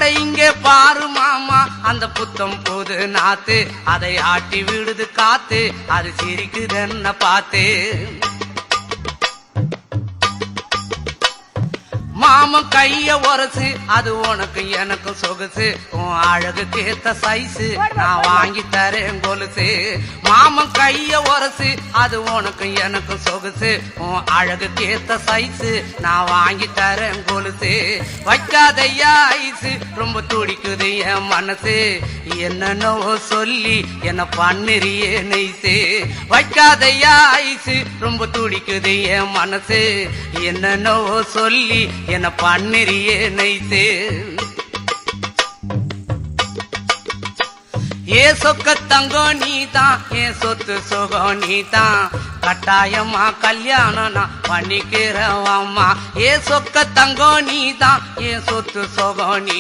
அட இங்கே பாரு மாமா அந்த புத்தம் புது நாத்து, அதை ஆட்டி விடுது காத்து, அது சிரிக்குதுன்ன பார்த்து. மாமன் கைய உரசு, அது உனக்கு எனக்கு சொகுசு, உன் அழகுக்கு ஏத்த சைஸு நான் வாங்கி தரேன் கொலுசு. மாமன் கைய உரசு, அது உனக்கு எனக்கு சொகுசு, உன் அழகுக்கு ஏத்த சைஸு நான் வாங்கி தரேன் கொலுசு. வைக்காதையா ஐசு, ரொம்ப துடிக்குது என் மனசு, என்னன்னோ சொல்லி என்ன பண்ணுறியே நெய்சு. வைக்காதையா ஐசு, ரொம்ப துடிக்குது என் மனசு, என்னன்னோ சொல்லி என்ன பண்ணுறியே நைசு. ஏ சொக்க தங்கம் நீதான், ஏன் சொத்து சுகம் நீதான், கட்டாயமா கல்யாணம் நான் பண்ணிக்கிறவம்மா. ஏ சொக்க தங்கம் நீதான், ஏன் சொத்து சுகம் நீ